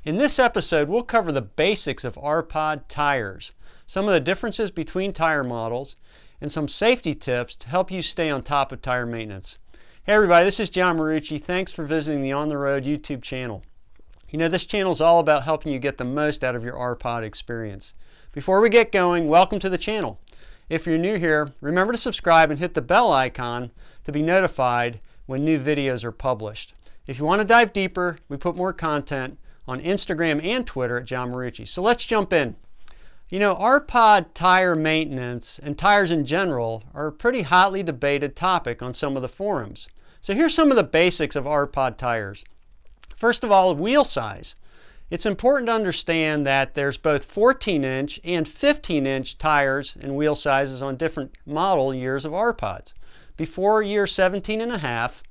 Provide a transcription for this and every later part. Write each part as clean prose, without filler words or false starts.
In this episode, we'll cover the basics of R-Pod tires, some of the differences between tire models, and some safety tips to help you stay on top of tire maintenance. Hey everybody, this is John Marucci. Thanks for visiting the On the Road YouTube channel. You know, this channel is all about helping you get the most out of your R-Pod experience. Before we get going, welcome to the channel. If you're new here, remember to subscribe and hit the bell icon to be notified when new videos are published. If you want to dive deeper, we put more content on Instagram and Twitter at John Marucci. So let's jump in. You know, R-Pod tire maintenance and tires in general are a pretty hotly debated topic on some of the forums. So here's some of the basics of R-Pod tires. First of all, wheel size. It's important to understand that there's both 14-inch and 15-inch tires and wheel sizes on different model years of R-Pods. Before year 17.5,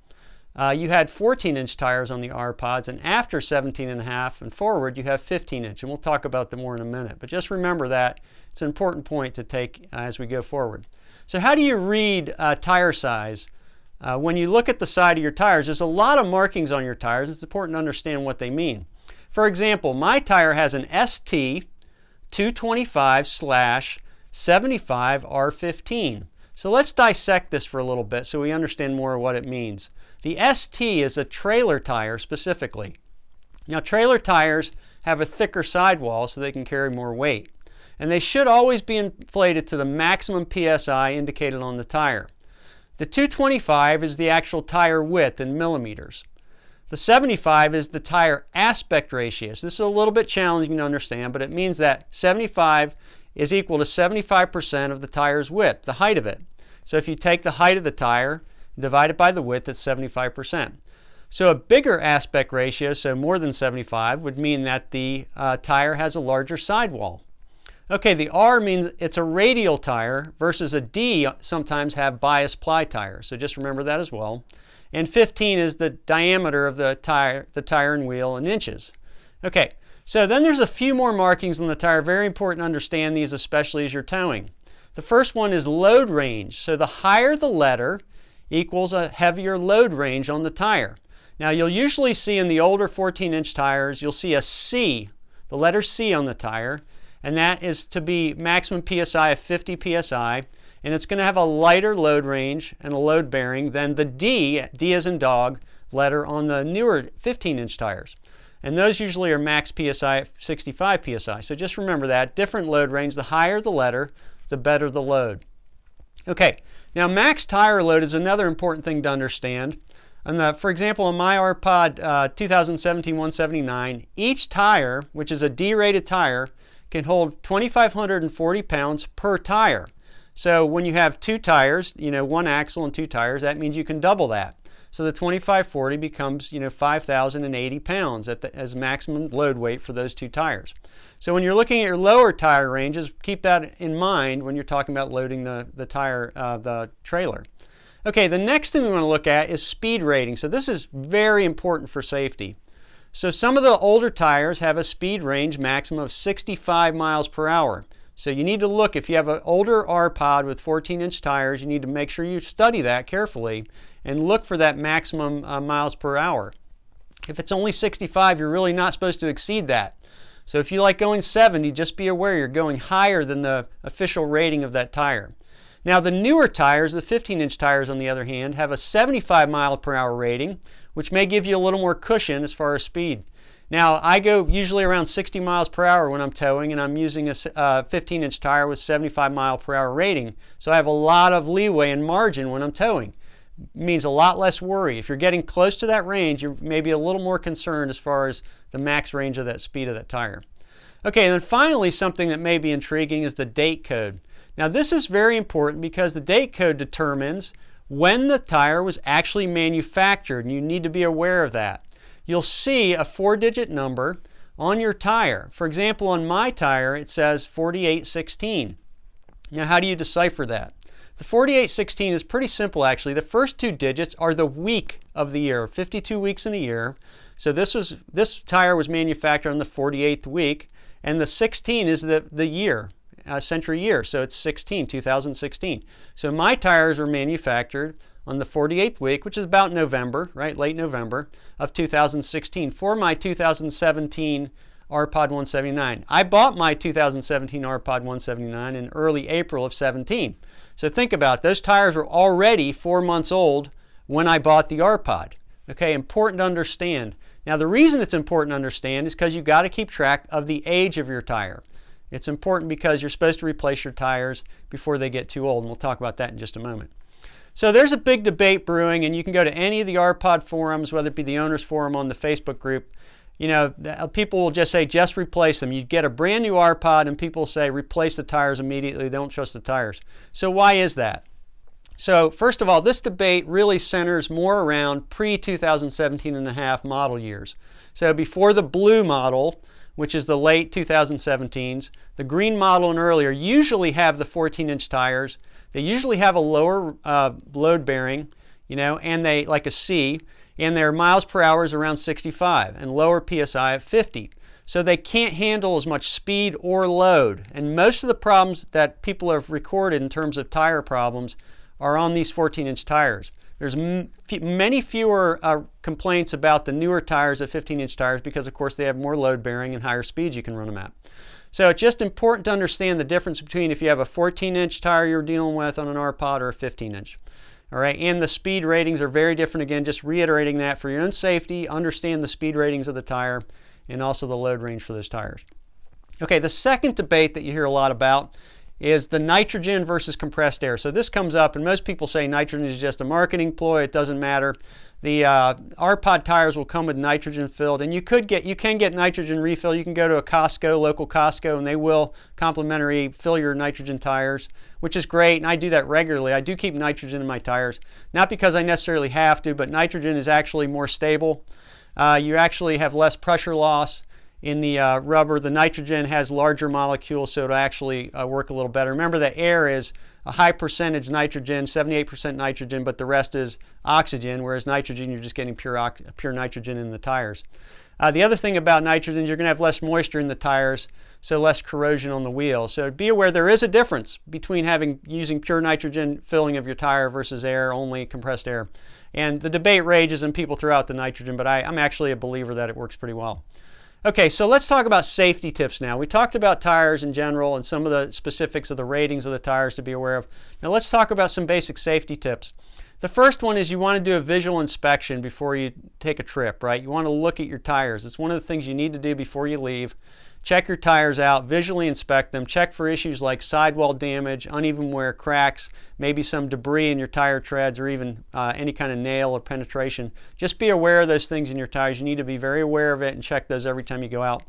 you had 14-inch tires on the R-Pods, and after 17.5 and forward, you have 15-inch, and we'll talk about them more in a minute. But just remember that it's an important point to take as we go forward. So how do you read tire size? When you look at the side of your tires, there's a lot of markings on your tires. It's important to understand what they mean. For example, my tire has an ST 225/75R15. So let's dissect this for a little bit so we understand more of what it means. The ST is a trailer tire specifically. Now, trailer tires have a thicker sidewall so they can carry more weight. And they should always be inflated to the maximum PSI indicated on the tire. The 225 is the actual tire width in millimeters. The 75 is the tire aspect ratio. So this is a little bit challenging to understand, but it means that 75 is equal to 75% of the tire's width, the height of it. So if you take the height of the tire, divide it by the width, it's 75%. So a bigger aspect ratio, so more than 75, would mean that the tire has a larger sidewall. Okay, the R means it's a radial tire versus a D sometimes have bias ply tires. So just remember that as well. And 15 is the diameter of the tire and wheel in inches. Okay, so then there's a few more markings on the tire. Very important to understand these, especially as you're towing. The first one is load range. So the higher the letter equals a heavier load range on the tire. Now you'll usually see in the older 14-inch tires, you'll see a C, the letter C on the tire, and that is to be maximum PSI of 50 PSI, and it's going to have a lighter load range and a load bearing than the D as in dog, letter on the newer 15-inch tires. And those usually are max PSI at 65 PSI. So just remember that, different load range, the higher the letter, the better the load. Okay, now max tire load is another important thing to understand. And for example, on my R-Pod 2017-179, each tire, which is a D-rated tire, can hold 2,540 pounds per tire. So when you have two tires, you know, one axle and two tires, that means you can double that. So the 2540 becomes, 5,080 pounds as maximum load weight for those two tires. So when you're looking at your lower tire ranges, keep that in mind when you're talking about loading the trailer. Okay, the next thing we want to look at is speed rating. So this is very important for safety. So some of the older tires have a speed range maximum of 65 miles per hour. So you need to look, if you have an older R-Pod with 14-inch tires, you need to make sure you study that carefully and look for that maximum miles per hour. If it's only 65, you're really not supposed to exceed that. So if you like going 70, just be aware you're going higher than the official rating of that tire. Now the newer tires, the 15-inch tires on the other hand, have a 75 mile per hour rating, which may give you a little more cushion as far as speed. Now I go usually around 60 miles per hour when I'm towing, and I'm using a 15-inch tire with 75 mile per hour rating. So I have a lot of leeway and margin when I'm towing. It means a lot less worry. If you're getting close to that range, you're maybe a little more concerned as far as the max range of that speed of that tire. Okay, and then finally something that may be intriguing is the date code. Now this is very important because the date code determines when the tire was actually manufactured, and you need to be aware of that. You'll see a 4-digit number on your tire. For example, on my tire it says 4816. Now how do you decipher that? The 4816 is pretty simple actually. The first two digits are the week of the year, 52 weeks in a year. So this tire was manufactured on the 48th week, and the 16 is the year. Century year, so it's 2016. So my tires were manufactured on the 48th week, which is about November, right, late November of 2016 for my 2017 RPod 179. I bought my 2017 RPod 179 in early April of 17. So think about it. Those tires were already 4 months old when I bought the RPod. Okay, important to understand. Now the reason it's important to understand is because you've got to keep track of the age of your tire. It's important because you're supposed to replace your tires before they get too old, and we'll talk about that in just a moment. So there's a big debate brewing, and you can go to any of the RPod forums, whether it be the owners forum on the Facebook group. You know, people will just say, just replace them. You get a brand new RPod and people say, replace the tires immediately. They don't trust the tires. So why is that? So first of all, this debate really centers more around pre-2017 and a half model years. So before the blue model, which is the late 2017s, the green model and earlier usually have the 14-inch tires. They usually have a lower load bearing, you know, and they like a C, and their miles per hour is around 65 and lower PSI of 50. So they can't handle as much speed or load. And most of the problems that people have recorded in terms of tire problems are on these 14-inch tires. There's many fewer complaints about the newer tires at 15-inch tires because, of course, they have more load bearing and higher speeds you can run them at. So it's just important to understand the difference between if you have a 14-inch tire you're dealing with on an RPod or a 15-inch. All right, and the speed ratings are very different. Again, just reiterating that for your own safety, understand the speed ratings of the tire and also the load range for those tires. Okay, the second debate that you hear a lot about is the nitrogen versus compressed air. So this comes up, and most people say nitrogen is just a marketing ploy. It doesn't matter. The RPod tires will come with nitrogen filled, and you can get nitrogen refill. You can go to a Costco, local Costco, and they will complimentary fill your nitrogen tires, which is great, and I do that regularly. I do keep nitrogen in my tires, not because I necessarily have to, but nitrogen is actually more stable. You actually have less pressure loss in the rubber. The nitrogen has larger molecules, so it'll actually work a little better. Remember that air is a high percentage nitrogen, 78% nitrogen, but the rest is oxygen, whereas nitrogen, you're just getting pure nitrogen in the tires. The other thing about nitrogen, you're going to have less moisture in the tires, so less corrosion on the wheel. So be aware there is a difference between using pure nitrogen filling of your tire versus air, only compressed air. And the debate rages and people throw out the nitrogen, but I'm actually a believer that it works pretty well. Okay, so let's talk about safety tips now. We talked about tires in general and some of the specifics of the ratings of the tires to be aware of. Now let's talk about some basic safety tips. The first one is you want to do a visual inspection before you take a trip, right? You want to look at your tires. It's one of the things you need to do before you leave. Check your tires out, visually inspect them, check for issues like sidewall damage, uneven wear, cracks, maybe some debris in your tire treads, or even any kind of nail or penetration. Just be aware of those things in your tires. You need to be very aware of it and check those every time you go out.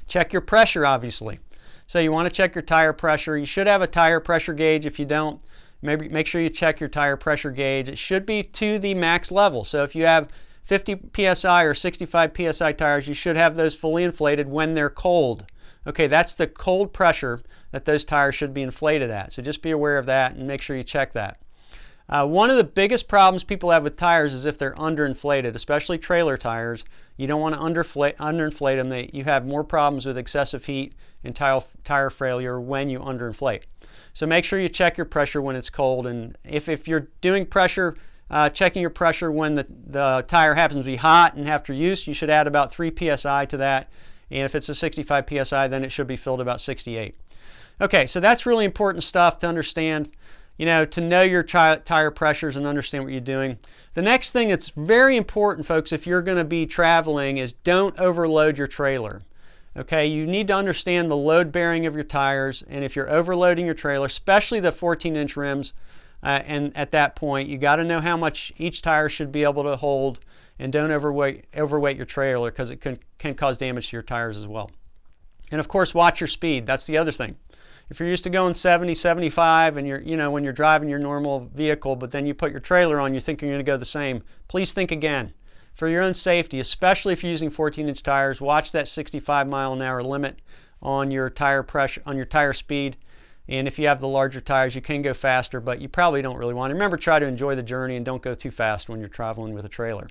Check your pressure, obviously. So you want to check your tire pressure. You should have a tire pressure gauge. If you don't, maybe make sure you check your tire pressure gauge. It should be to the max level. So if you have 50 psi or 65 psi tires, you should have those fully inflated when they're cold. Okay, that's the cold pressure that those tires should be inflated at. So just be aware of that and make sure you check that. One of the biggest problems people have with tires is if they're underinflated, especially trailer tires. You don't want to underinflate them. You have more problems with excessive heat and tire failure when you underinflate. So make sure you check your pressure when it's cold, and if you're doing pressure, checking your pressure when the tire happens to be hot and after use, you should add about 3 psi to that. And if it's a 65 psi, then it should be filled about 68. Okay, so that's really important stuff to understand, to know your tire pressures and understand what you're doing. The next thing that's very important, folks, if you're going to be traveling, is don't overload your trailer. Okay, you need to understand the load bearing of your tires, and if you're overloading your trailer, especially the 14-inch rims, and at that point, you got to know how much each tire should be able to hold, and don't overweight your trailer because it can cause damage to your tires as well. And of course, watch your speed. That's the other thing. If you're used to going 70, 75, and when you're driving your normal vehicle, but then you put your trailer on, you think you're going to go the same, please think again. For your own safety, especially if you're using 14-inch tires, watch that 65 mile an hour limit on your tire pressure, on your tire speed. And if you have the larger tires, you can go faster, but you probably don't really want to. Remember, try to enjoy the journey and don't go too fast when you're traveling with a trailer.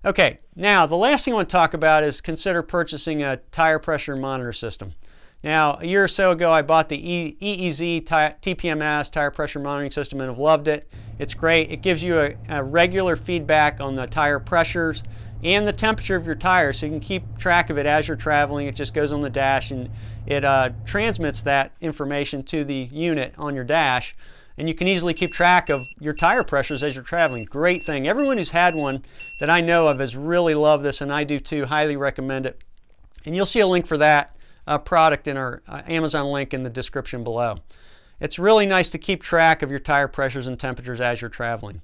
Okay, now the last thing I want to talk about is consider purchasing a tire pressure monitor system. Now, a year or so ago, I bought the EEZ TPMS, tire pressure monitoring system, and have loved it. It's great. It gives you a regular feedback on the tire pressures and the temperature of your tire, so you can keep track of it as you're traveling. It just goes on the dash and it transmits that information to the unit on your dash, and you can easily keep track of your tire pressures as you're traveling. Great thing. Everyone who's had one that I know of has really loved this, and I do too. Highly recommend it. And you'll see a link for that product in our Amazon link in the description below. It's really nice to keep track of your tire pressures and temperatures as you're traveling.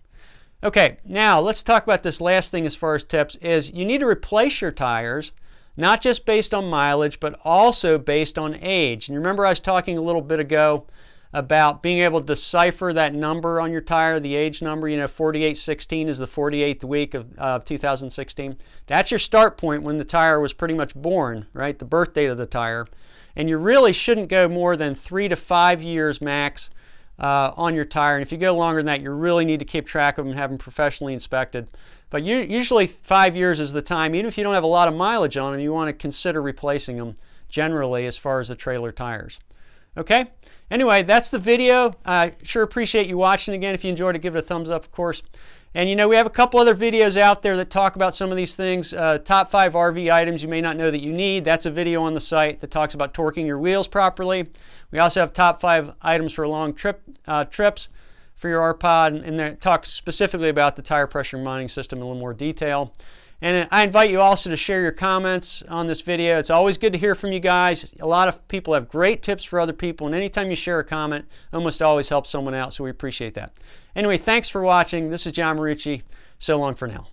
Okay, now let's talk about this last thing as far as tips is you need to replace your tires, not just based on mileage, but also based on age. And remember I was talking a little bit ago about being able to decipher that number on your tire, the age number, 4816 is the 48th week of 2016. That's your start point when the tire was pretty much born, right? The birth date of the tire. And you really shouldn't go more than 3 to 5 years max on your tire. And if you go longer than that, you really need to keep track of them and have them professionally inspected. But usually 5 years is the time. Even if you don't have a lot of mileage on them, you want to consider replacing them generally as far as the trailer tires. Okay? Anyway, that's the video. I sure appreciate you watching. Again, if you enjoyed it, give it a thumbs up, of course. And we have a couple other videos out there that talk about some of these things. Top 5 RV items you may not know that you need. That's a video on the site that talks about torquing your wheels properly. We also have top 5 items for long trips for your RPod, and that talks specifically about the tire pressure monitoring system in a little more detail. And I invite you also to share your comments on this video. It's always good to hear from you guys. A lot of people have great tips for other people, and anytime you share a comment, it almost always helps someone out, so we appreciate that. Anyway, thanks for watching. This is John Marucci. So long for now.